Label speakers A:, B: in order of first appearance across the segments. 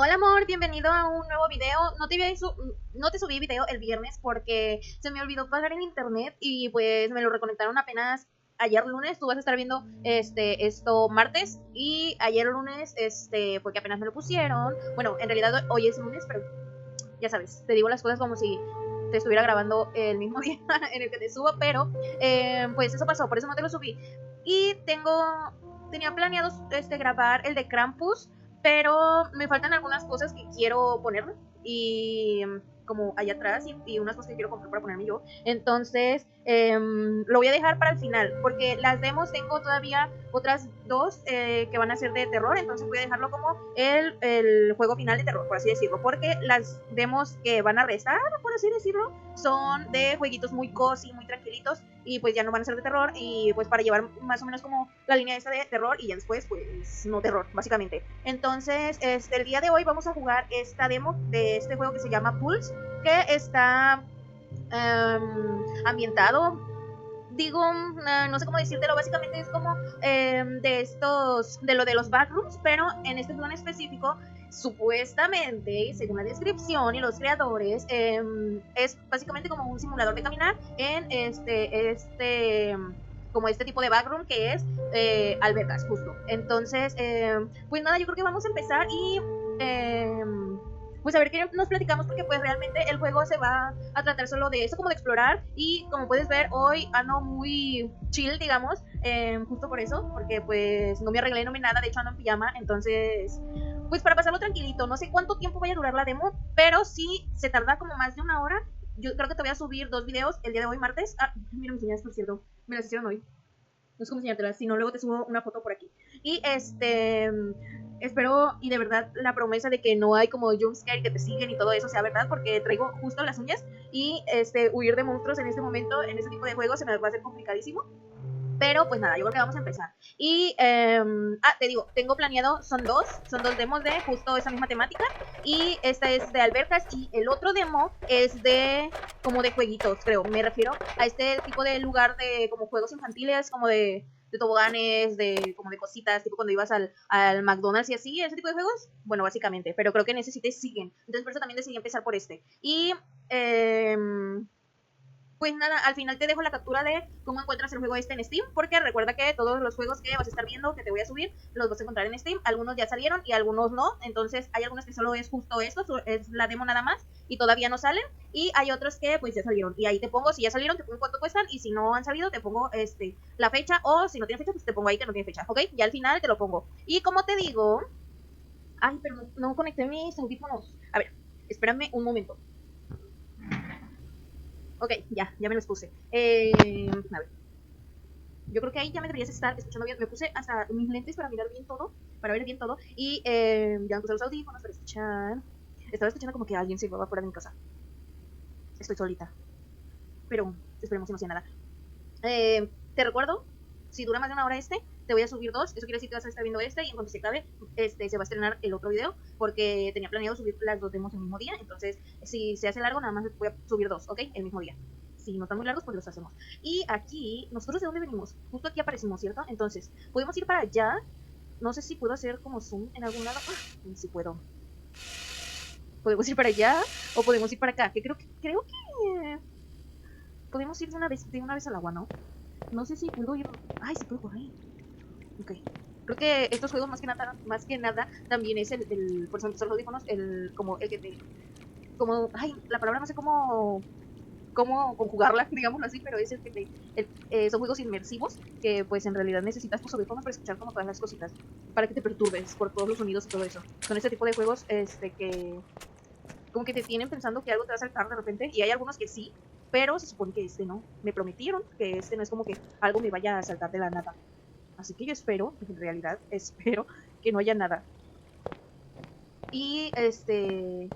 A: Hola amor, bienvenido a un nuevo video. No te subí video el viernes porque se me olvidó pagar el internet y pues me lo reconectaron apenas ayer lunes. Tú vas a estar viendo esto martes y ayer lunes fue que apenas me lo pusieron. Bueno, en realidad hoy es lunes, pero ya sabes, te digo las cosas como si te estuviera grabando el mismo día en el que te subo, pero pues eso pasó, por eso no te lo subí. Y tenía planeado grabar el de Krampus, pero me faltan algunas cosas que quiero poner y como allá atrás y unas cosas que quiero comprar para ponerme yo. Entonces lo voy a dejar para el final porque las demos tengo todavía otras dos que van a ser de terror, entonces voy a dejarlo como el juego final de terror, por así decirlo, porque las demos que van a restar, por así decirlo, son de jueguitos muy cozy, muy tranquilitos y pues ya no van a ser de terror y pues para llevar más o menos como la línea esta de terror y ya después pues no terror, básicamente. Entonces el día de hoy vamos a jugar esta demo de este juego que se llama Pulse, que está ambientado, digo, no sé cómo decírtelo, básicamente es como de lo de los backrooms, pero en este juego en específico, supuestamente, según la descripción y los creadores, es básicamente como un simulador de caminar en como este tipo de backroom que es albercas, justo. Entonces, pues nada, yo creo que vamos a empezar y pues a ver qué nos platicamos, porque pues realmente el juego se va a tratar solo de eso, como de explorar, y como puedes ver hoy ando muy chill, digamos, justo por eso, porque pues no me arreglé, no me nada, de hecho ando en pijama, entonces pues para pasarlo tranquilito. No sé cuánto tiempo vaya a durar la demo, pero sí se tarda como más de una hora. Yo creo que te voy a subir 2 videos el día de hoy, martes. Mira mis señales, por cierto, me las hicieron hoy. No sé cómo enseñártelas, si no luego te subo una foto por aquí. Y espero y de verdad la promesa de que no hay como jumpscare y que te siguen y todo eso sea verdad, porque traigo justo las uñas y huir de monstruos en este momento, en este tipo de juegos, se me va a hacer complicadísimo. Pero pues nada, yo creo que vamos a empezar. Y te digo, tengo planeado, son dos demos de justo esa misma temática. Y esta es de albercas y el otro demo es de como de jueguitos, creo. Me refiero a este tipo de lugar de como juegos infantiles, como de toboganes, como de cositas, tipo cuando ibas al McDonald's y así, ese tipo de juegos. Bueno, básicamente, pero creo que necesites siguen. Entonces por eso también decidí empezar por este. Y pues nada, al final te dejo la captura de cómo encuentras el juego en Steam, porque recuerda que todos los juegos que vas a estar viendo, que te voy a subir, los vas a encontrar en Steam. Algunos ya salieron y algunos no, entonces hay algunos que solo es justo esto, es la demo nada más y todavía no salen, y hay otros que pues ya salieron, y ahí te pongo, si ya salieron, te pongo cuánto cuestan, y si no han salido, te pongo la fecha, o si no tiene fecha, pues te pongo ahí que no tiene fecha, ¿ok? Ya al final te lo pongo. Y como te digo, ay, pero no conecté mis audífonos. A ver, espérame un momento. Ok, ya me los puse. A ver. Yo creo que ahí ya me deberías estar escuchando bien. Me puse hasta mis lentes para mirar bien todo, para ver bien todo. Y ya me puse los audífonos para escuchar. Estaba escuchando como que alguien se iba fuera de mi casa. Estoy solita. Pero esperemos que no sea nada. Te recuerdo, si dura más de una hora te voy a subir dos. Eso quiere decir que vas a estar viendo y en cuanto se acabe, se va a estrenar el otro video, porque tenía planeado subir las dos demos el mismo día. Entonces, si se hace largo, nada más voy a subir dos, ¿ok? El mismo día. Si no están muy largos, pues los hacemos. Y aquí, ¿nosotros de dónde venimos? Justo aquí aparecimos, ¿cierto? Entonces, podemos ir para allá. No sé si puedo hacer como zoom en algún lado. Si puedo. Podemos ir para allá o podemos ir para acá. Que creo que podemos ir de una vez al agua, ¿no? No sé si puedo ir. Ay, sí puedo por ahí. Ok. Creo que estos juegos más que nada también es por ejemplo, los audífonos, como el que te, como, ay, la palabra no sé cómo conjugarla, digámoslo así, pero es el que son juegos inmersivos que pues en realidad necesitas tus audífonos para escuchar como todas las cositas, para que te perturbes por todos los sonidos y todo eso. Son este tipo de juegos que como que te tienen pensando que algo te va a saltar de repente, y hay algunos que sí, pero se supone que no. Me prometieron que no es como que algo me vaya a saltar de la nada. Así que yo espero, en realidad, espero que no haya nada. Y se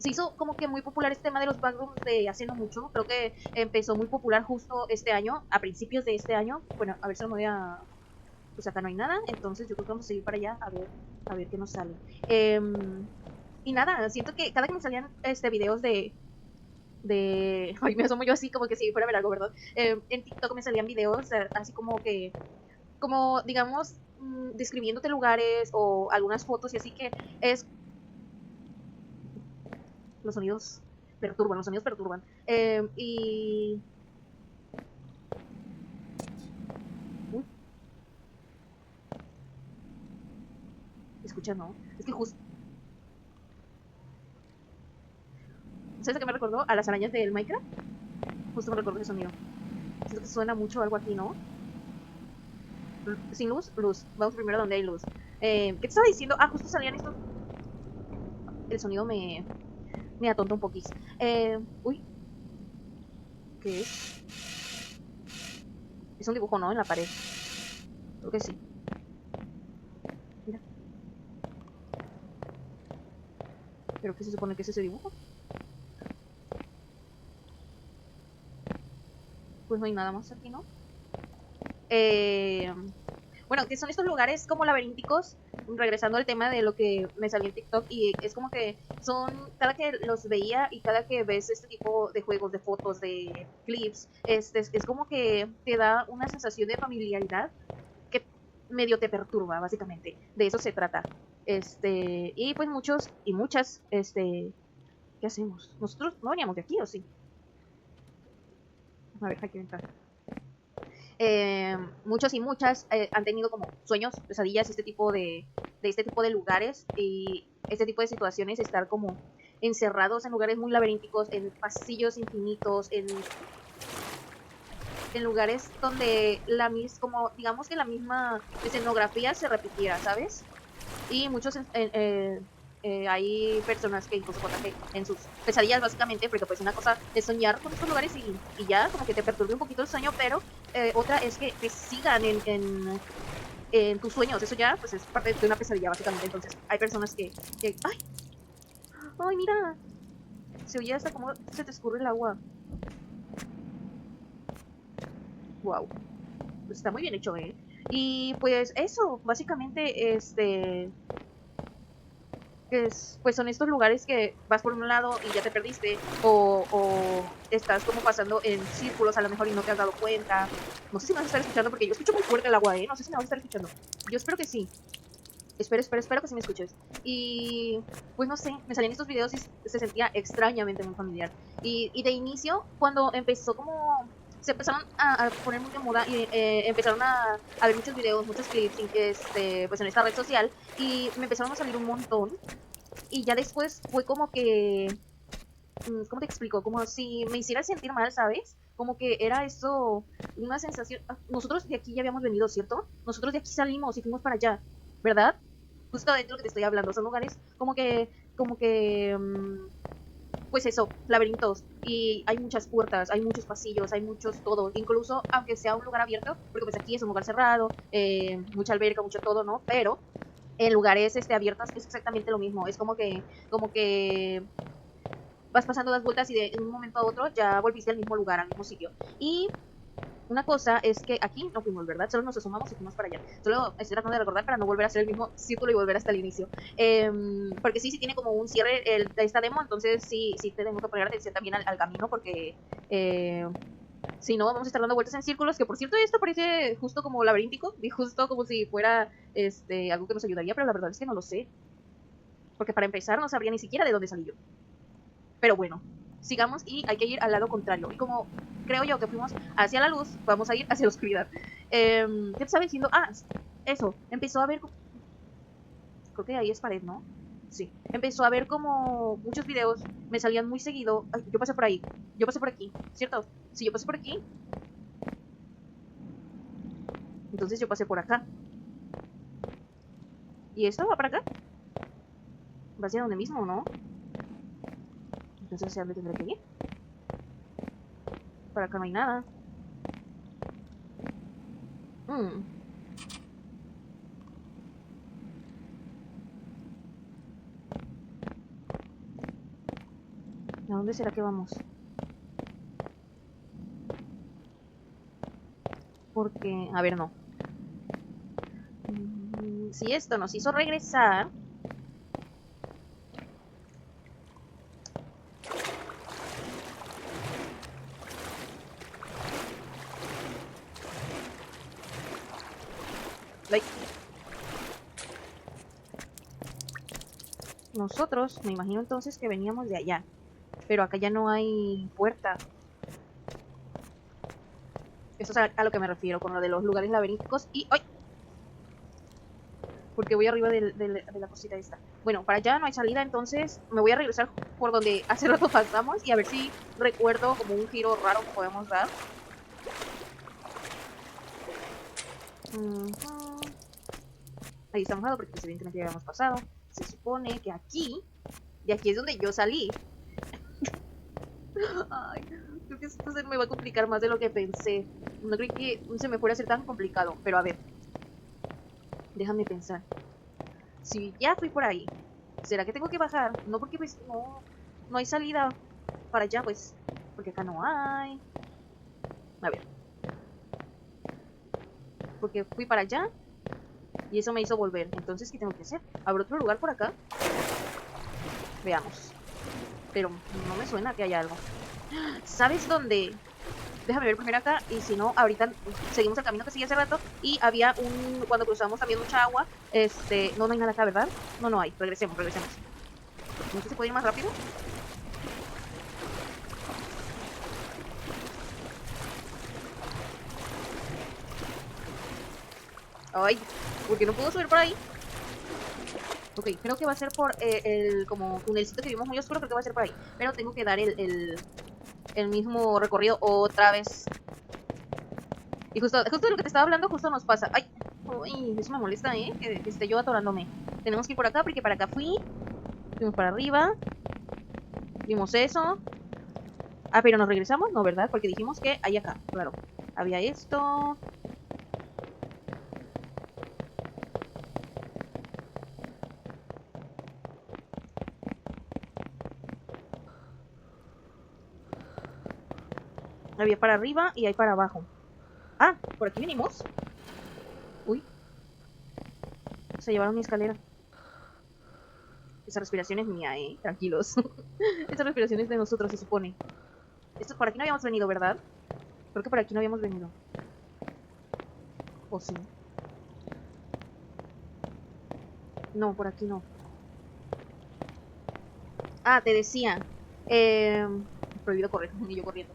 A: hizo como que muy popular este tema de los backrooms de hace no mucho. Creo que empezó muy popular justo este año, a principios de este año. Bueno, a ver si me voy a... Pues acá no hay nada, entonces yo creo que vamos a seguir para allá a ver qué nos sale. Y nada, siento que cada que me salían videos ay, me asomo yo así como que si fuera a ver algo, ¿verdad? En TikTok me salían videos así como digamos, describiéndote lugares o algunas fotos y así, que es Los sonidos perturban, los sonidos perturban. Y... Uy. Escucha, ¿no? Es que justo... ¿Sabes a qué me recordó? A las arañas del Minecraft. Justo me recordó ese sonido. Siento que suena mucho algo aquí, ¿no? Sin luz, luz. Vamos primero donde hay luz. ¿Qué te estaba diciendo? Ah, justo salían estos... El sonido me atonta un poquís. Uy. ¿Qué es? Es un dibujo, ¿no? En la pared. Creo que sí. Mira. ¿Pero qué se supone que es ese dibujo? Pues no hay nada más aquí, ¿no? Bueno, que son estos lugares como laberínticos, regresando al tema de lo que me salió en TikTok, y es como que son, cada que los veía y cada que ves este tipo de juegos, de fotos, de clips, es como que te da una sensación de familiaridad que medio te perturba, básicamente. De eso se trata. Y pues muchos y muchas, ¿qué hacemos? Nosotros no veníamos de aquí, ¿o sí? A ver, aquí entrar. Muchos y muchas han tenido como sueños, pesadillas, este tipo de lugares y este tipo de situaciones, estar como encerrados en lugares muy laberínticos, en pasillos infinitos, en lugares donde como digamos que la misma escenografía se repitiera, ¿sabes? Y muchos hay personas que incluso cuentan que en sus pesadillas básicamente, porque pues una cosa es soñar con estos lugares y ya como que te perturbe un poquito el sueño, pero otra es que te sigan en tus sueños. Eso ya pues es parte de una pesadilla básicamente. Entonces hay personas que ¡ay! ¡Ay, mira! Se oye hasta cómo se te escurre el agua. Wow. Pues está muy bien hecho, ¿eh? Y pues eso, básicamente, pues son estos lugares que vas por un lado y ya te perdiste, o estás como pasando en círculos a lo mejor y no te has dado cuenta. No sé si me vas a estar escuchando porque yo escucho muy fuerte el agua, ¿eh? No sé si me vas a estar escuchando. Yo espero que sí. Espero que sí me escuches. Y pues no sé, me salían estos videos y se sentía extrañamente muy familiar. Y de inicio, cuando empezó como... Se empezaron a poner muy de moda y empezaron a ver muchos videos, muchos clips pues en esta red social, y me empezaron a salir un montón. Y ya después fue como que, ¿cómo te explico? Como si me hiciera sentir mal, ¿sabes? Como que era eso, una sensación. Nosotros de aquí ya habíamos venido, ¿cierto? Nosotros de aquí salimos y fuimos para allá, ¿verdad? Justo de lo que te estoy hablando, son lugares pues eso, laberintos, y hay muchas puertas, hay muchos pasillos, hay muchos todo, incluso aunque sea un lugar abierto, porque pues aquí es un lugar cerrado, mucha alberca, mucho todo, ¿no? Pero en lugares abiertos es exactamente lo mismo. Es como que vas pasando las vueltas y de un momento a otro ya volviste al mismo lugar, al mismo sitio. Y una cosa es que aquí no fuimos, ¿verdad? Solo nos asomamos y fuimos para allá. Solo estoy tratando de recordar para no volver a hacer el mismo círculo y volver hasta el inicio. Porque sí tiene como un cierre esta demo, entonces sí te tengo que poner atención también al camino porque... si no, vamos a estar dando vueltas en círculos, que por cierto esto parece justo como laberíntico, y justo como si fuera algo que nos ayudaría, pero la verdad es que no lo sé. Porque para empezar no sabría ni siquiera de dónde salí yo. Pero bueno, sigamos y hay que ir al lado contrario. Y como creo yo que fuimos hacia la luz, vamos a ir hacia la oscuridad. ¿Qué te estaba diciendo? Ah, eso. Empezó a ver... Creo que ahí es pared, ¿no? Sí. Empezó a ver como muchos videos. Me salían muy seguido. Ay, yo pasé por ahí. Yo pasé por aquí. ¿Cierto? Si yo pasé por aquí, entonces yo pasé por acá. ¿Y esto va para acá? Va hacia donde mismo, ¿no? Entonces hacia dónde tendré que ir. Para acá no hay nada. ¿A dónde será que vamos? Porque, a ver, no. Si esto nos hizo regresar... Like... Nosotros, me imagino entonces que veníamos de allá. Pero acá ya no hay puerta. Eso es a lo que me refiero con lo de los lugares laberínticos. Y ¡ay! Porque voy arriba de la cosita esta. Bueno, para allá no hay salida, entonces me voy a regresar por donde hace rato pasamos y a ver si recuerdo como un giro raro que podemos dar. Ahí está mojado porque pues, evidentemente ya habíamos pasado. Se supone que aquí, de aquí es donde yo salí. Ay, creo que esto se me va a complicar más de lo que pensé. No creí que se me fuera a hacer tan complicado, pero a ver, déjame pensar. Si ya fui por ahí, ¿será que tengo que bajar? No, porque pues no hay salida para allá, pues, porque acá no hay. A ver, porque fui para allá y eso me hizo volver. Entonces, ¿qué tengo que hacer? ¿Habrá otro lugar por acá? Veamos. Pero no me suena que haya algo. ¿Sabes dónde? Déjame ver primero acá y si no, ahorita seguimos el camino que seguí hace rato y había cuando cruzamos también mucha agua, no hay nada acá, ¿verdad? No hay, regresemos. No sé si se puede ir más rápido. Ay, ¿por qué no puedo subir por ahí? Ok, creo que va a ser por el como tunelcito que vimos muy oscuro, creo que va a ser por ahí. Pero tengo que dar el mismo recorrido otra vez. Y justo de lo que te estaba hablando, justo nos pasa. Ay, eso me molesta, que esté yo atorándome. Tenemos que ir por acá porque para acá fuimos para arriba. Vimos eso. Ah, pero nos regresamos, no, ¿verdad? Porque dijimos que hay acá, claro. Había esto. Había para arriba y hay para abajo. Ah, por aquí venimos. Uy, se llevaron mi escalera. Esa respiración es mía, tranquilos. Esa respiración es de nosotros, se supone. Por aquí no habíamos venido, ¿verdad? Creo que por aquí no habíamos venido. ¿O sí? No, por aquí no. Ah, te decía. Prohibido correr, ni yo corriendo.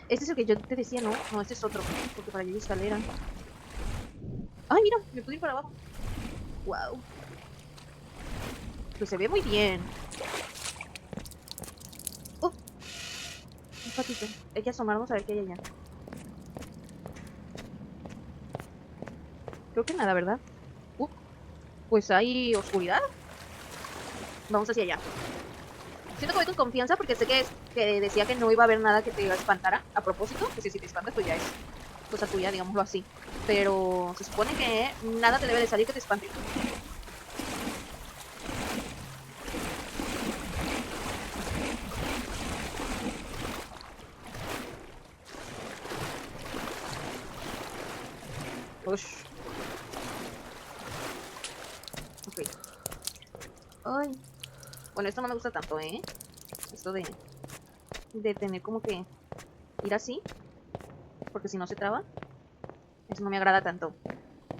A: Este es el que yo te decía, ¿no? No, este es otro. Porque para allá hay escalera. Ay, mira, me pude ir para abajo. Wow. Pues se ve muy bien. Un patito. Hay que asomarnos a ver qué hay allá. Creo que nada, ¿verdad? Pues hay oscuridad. Vamos hacia allá. Siento que voy con confianza porque sé que decía que no iba a haber nada que te espantara a propósito. Que si te espantas, pues ya es cosa tuya, digámoslo así. Pero se supone que nada te debe de salir que te espante. Ush. Ok. Ay. Bueno, esto no me gusta tanto, Esto de tener como que ir así. Porque si no se traba. Eso no me agrada tanto.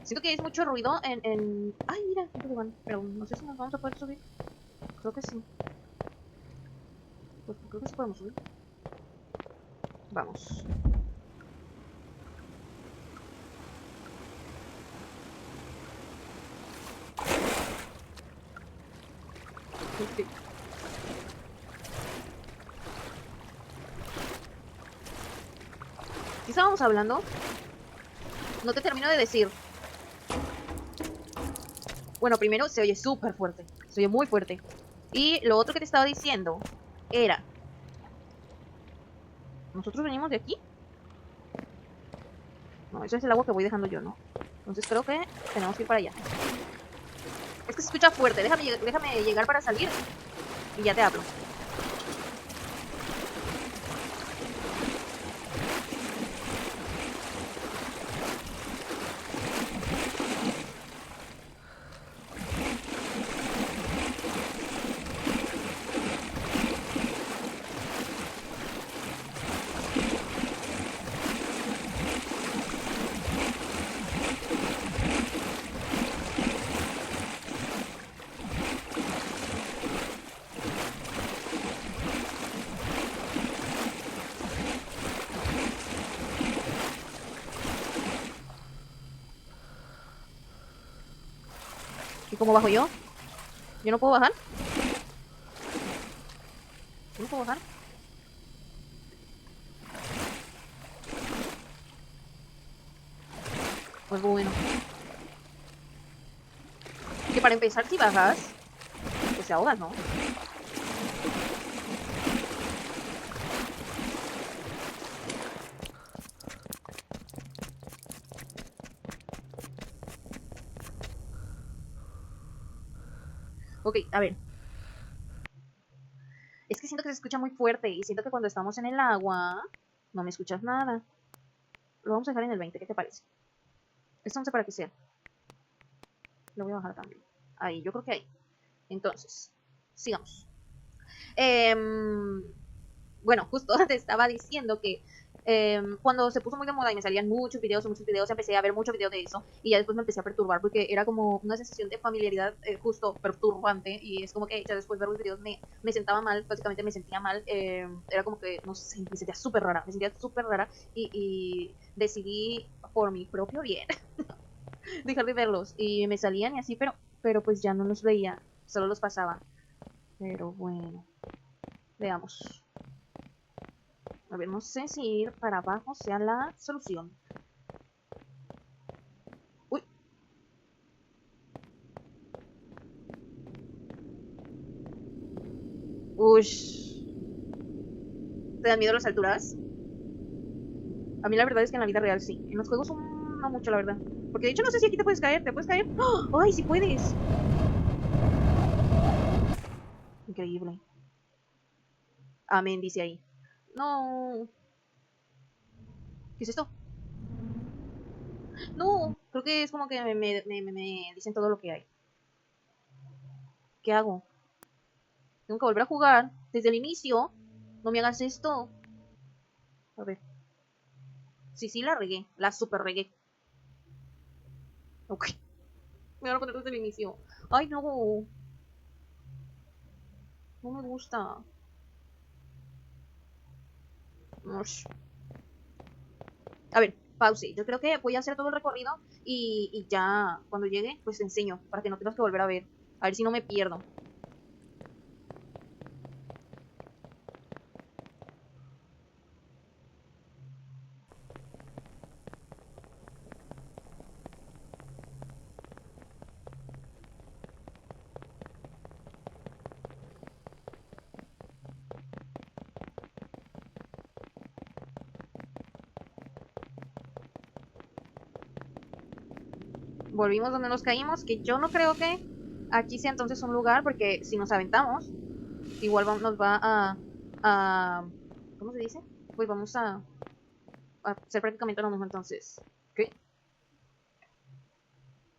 A: Siento que hay mucho ruido en... Ay, mira, pero no sé si nos vamos a poder subir. Creo que sí. Pues creo que sí podemos subir. Vamos. Okay. ¿Qué estábamos hablando? No te termino de decir. Bueno, primero se oye súper fuerte. Se oye muy fuerte. Y lo otro que te estaba diciendo era... ¿Nosotros venimos de aquí? No, eso es el agua que voy dejando yo, ¿no? Entonces creo que tenemos que ir para allá. Es que se escucha fuerte. Déjame llegar para salir. Y ya te hablo. ¿Y cómo bajo yo? ¿Yo no puedo bajar? ¿Yo no puedo bajar? Pues bueno. Que para empezar, si bajas, pues te ahogas, ¿no? Ok, a ver. Es que siento que se escucha muy fuerte y siento que cuando estamos en el agua no me escuchas nada. Lo vamos a dejar en el 20, ¿qué te parece? Esto no sé para qué sea. Lo voy a bajar también. Ahí, yo creo que ahí. Entonces, sigamos. Bueno, justo te estaba diciendo que cuando se puso muy de moda y me salían muchos videos, empecé a ver muchos videos de eso y ya después me empecé a perturbar porque era como una sensación de familiaridad justo perturbante y es como que ya después ver los videos me sentaba mal, básicamente me sentía mal, era como que, no sé, me sentía súper rara y decidí por mi propio bien dejar de verlos y me salían y así, pero pues ya no los veía, solo los pasaba. Pero bueno, veamos. A ver, no sé si ir para abajo sea la solución. Uy. Ush. ¿Te dan miedo las alturas? A mí la verdad es que en la vida real sí. En los juegos no mucho, la verdad. Porque de hecho no sé si aquí te puedes caer. ¿Te puedes caer? ¡Oh! ¡Ay, sí puedes! Increíble. Amén, dice ahí. No. ¿Qué es esto? No. Creo que es como que me dicen todo lo que hay. ¿Qué hago? Tengo que volver a jugar desde el inicio. No me hagas esto. A ver. Sí, la regué. La super regué. Ok. Me van a poner desde el inicio. Ay, no. No me gusta. Ush. A ver, pause. Yo creo que voy a hacer todo el recorrido y ya cuando llegue, pues te enseño para que no tengas que volver a ver. A ver si no me pierdo. Volvimos donde nos caímos, que yo no creo que aquí sea entonces un lugar, porque si nos aventamos, igual nos va a ¿cómo se dice? Pues vamos a hacer prácticamente lo mismo entonces. ¿Qué?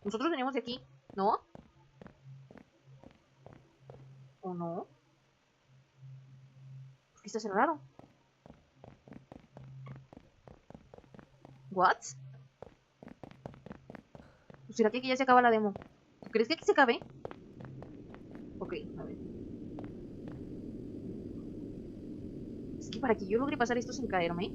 A: Nosotros venimos de aquí, ¿no? ¿O no? Porque está cerrado. ¿What? ¿Será que aquí ya se acaba la demo? ¿Tú crees que aquí se acabe? Ok, a ver. Es que para que yo logre pasar esto sin caerme.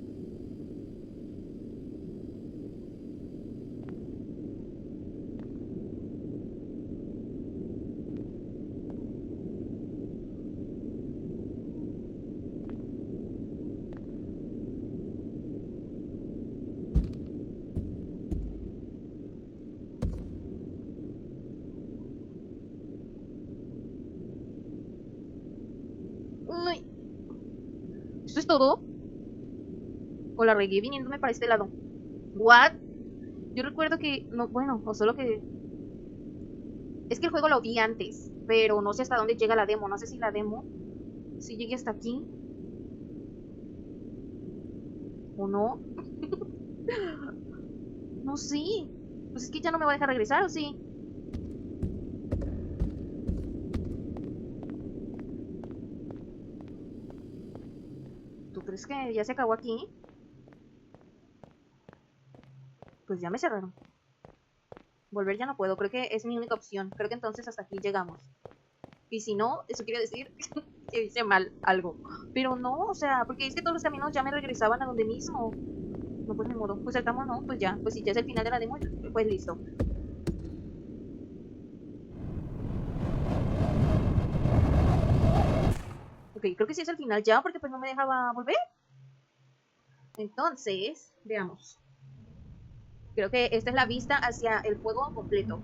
A: Uy, ¿esto es todo? O la regué viniéndome para este lado. ¿What? Yo recuerdo que, no, bueno, o solo que... Es que el juego lo vi antes, pero no sé hasta dónde llega la demo. No sé si la demo, si llegue hasta aquí o no. No sé. Pues es que ya no me va a dejar regresar, ¿o sí? ¿Tú crees que ya se acabó aquí? Pues ya me cerraron. Volver ya no puedo, creo que es mi única opción. Creo que entonces hasta aquí llegamos. Y si no, eso quiere decir que hice mal algo. Pero no, o sea, porque es que todos los caminos ya me regresaban a donde mismo. No, pues ni modo. Pues saltamos, no, pues ya. Pues si ya es el final de la demo, pues listo. Ok, creo que sí es el final ya, porque pues no me dejaba volver. Entonces, veamos. Creo que esta es la vista hacia el juego completo.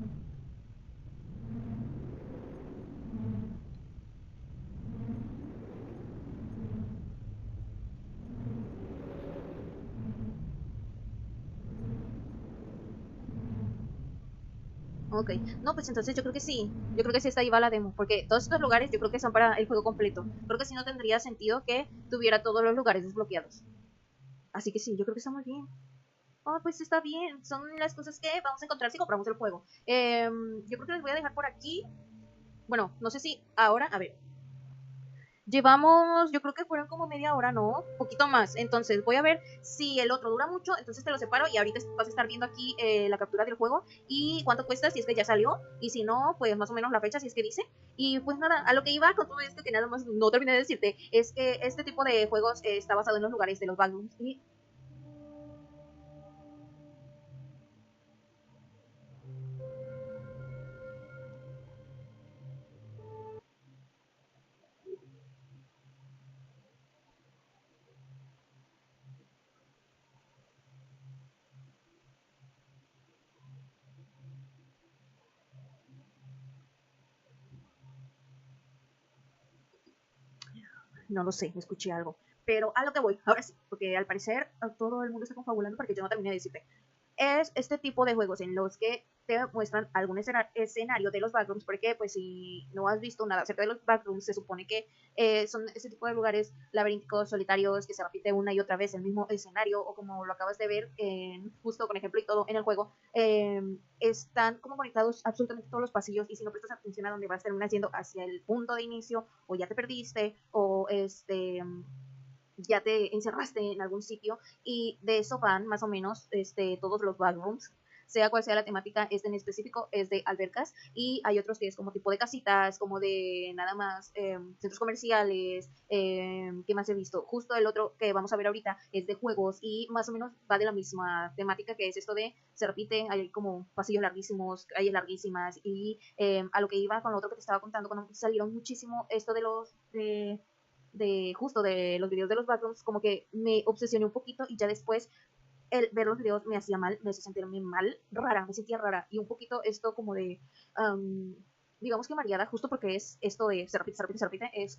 A: Ok, no, pues entonces yo creo que sí. Yo creo que sí está ahí va la demo. Porque todos estos lugares yo creo que son para el juego completo. Creo que si no tendría sentido que tuviera todos los lugares desbloqueados. Así que sí, yo creo que está muy bien. Oh, pues está bien. Son las cosas que vamos a encontrar si compramos el juego. Yo creo que les voy a dejar por aquí. Bueno, no sé si ahora, a ver. Llevamos, yo creo que fueron como media hora, ¿no? Poquito más. Entonces voy a ver si el otro dura mucho, entonces te lo separo y ahorita vas a estar viendo aquí la captura del juego y cuánto cuesta si es que ya salió y si no, pues más o menos la fecha si es que dice. Y pues nada, a lo que iba con todo esto que nada más no terminé de decirte es que este tipo de juegos está basado en los lugares de los backrooms y no lo sé, escuché algo. Pero a lo que voy, ahora sí, porque al parecer todo el mundo está confabulando porque yo no terminé de decirte. Es este tipo de juegos en los que te muestran algún escenario de los backrooms, porque pues si no has visto nada acerca de los backrooms, se supone que son ese tipo de lugares laberínticos, solitarios, que se repite una y otra vez el mismo escenario, o como lo acabas de ver, justo con ejemplo y todo en el juego, están como conectados absolutamente todos los pasillos, y si no prestas atención a dónde vas, terminas yendo hacia el punto de inicio, o ya te perdiste, o ya te encerraste en algún sitio y de eso van más o menos todos los backrooms, sea cual sea la temática, este en específico es de albercas y hay otros que es como tipo de casitas, como de nada más centros comerciales, ¿qué más he visto? Justo el otro que vamos a ver ahorita es de juegos y más o menos va de la misma temática que es esto de se repite, hay como pasillos larguísimos, calles larguísimas y a lo que iba con lo otro que te estaba contando, cuando salieron muchísimo esto de justo de los videos de los backrooms, como que me obsesioné un poquito y ya después el ver los videos me hacía mal, me hacía sentirme mal, rara, me sentía rara y un poquito esto como de, digamos que mareada, justo porque es esto de se repite, es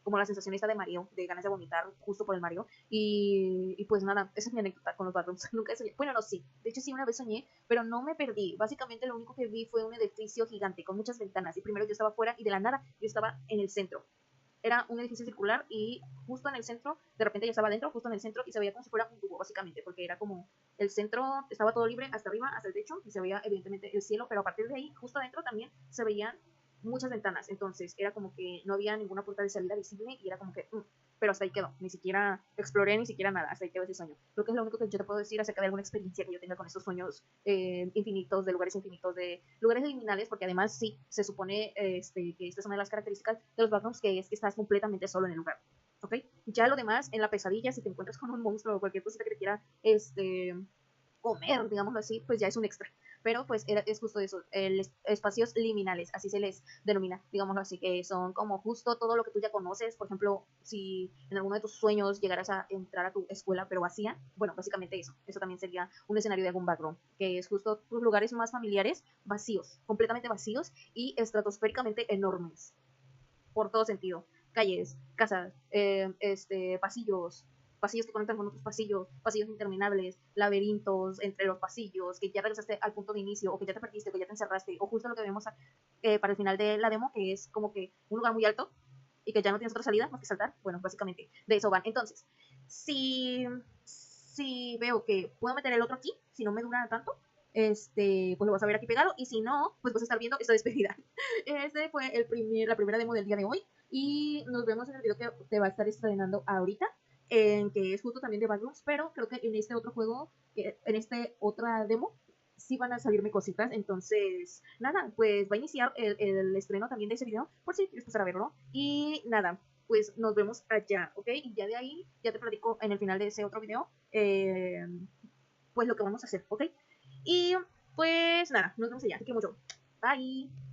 A: como la sensación esta de mareo, de ganas de vomitar justo por el mareo y pues nada, esa es mi anécdota con los backrooms, nunca soñé, bueno no sí, de hecho sí una vez soñé, pero no me perdí, básicamente lo único que vi fue un edificio gigante con muchas ventanas y primero yo estaba afuera y de la nada yo estaba en el centro, era un edificio circular y justo en el centro, de repente ya estaba adentro, justo en el centro, y se veía como si fuera un tubo, básicamente, porque era como el centro estaba todo libre hasta arriba, hasta el techo, y se veía evidentemente el cielo, pero a partir de ahí, justo adentro también se veían muchas ventanas, entonces era como que no había ninguna puerta de salida visible y era como que, pero hasta ahí quedó, ni siquiera exploré, ni siquiera nada, hasta ahí quedó ese sueño. Creo que es lo único que yo te puedo decir acerca de alguna experiencia que yo tenga con estos sueños infinitos, de lugares liminales, porque además sí, se supone que esta es una de las características de los backrooms, que es que estás completamente solo en el lugar. ¿Ok? Ya lo demás, en la pesadilla, si te encuentras con un monstruo o cualquier cosita que te quiera comer, digámoslo así, pues ya es un extra. Pero pues es justo eso, espacios liminales, así se les denomina, digámoslo así, que son como justo todo lo que tú ya conoces. Por ejemplo, si en alguno de tus sueños llegaras a entrar a tu escuela pero vacía, bueno, básicamente eso también sería un escenario de algún background, que es justo tus lugares más familiares vacíos, completamente vacíos y estratosféricamente enormes por todo sentido. Calles, casas, pasillos que conectan con otros pasillos, pasillos interminables, laberintos entre los pasillos, que ya regresaste al punto de inicio, o que ya te perdiste, o que ya te encerraste, o justo lo que vemos para el final de la demo, que es como que un lugar muy alto y que ya no tienes otra salida más que saltar. Bueno, básicamente de eso van. Entonces, si veo que puedo meter el otro aquí, si no me dura tanto, pues lo vas a ver aquí pegado, y si no, pues vas a estar viendo esta despedida. Este fue la primera demo del día de hoy, y nos vemos en el video que te va a estar estrenando ahorita, que es justo también de Backrooms, pero creo que en este otro juego, en este otra demo, sí van a salirme cositas, entonces, nada, pues va a iniciar el estreno también de ese video, por si quieres pasar a verlo, y nada, pues nos vemos allá, ¿ok? Y ya de ahí, ya te platico en el final de ese otro video, pues lo que vamos a hacer, ¿ok? Y pues nada, nos vemos allá, te quiero mucho, bye.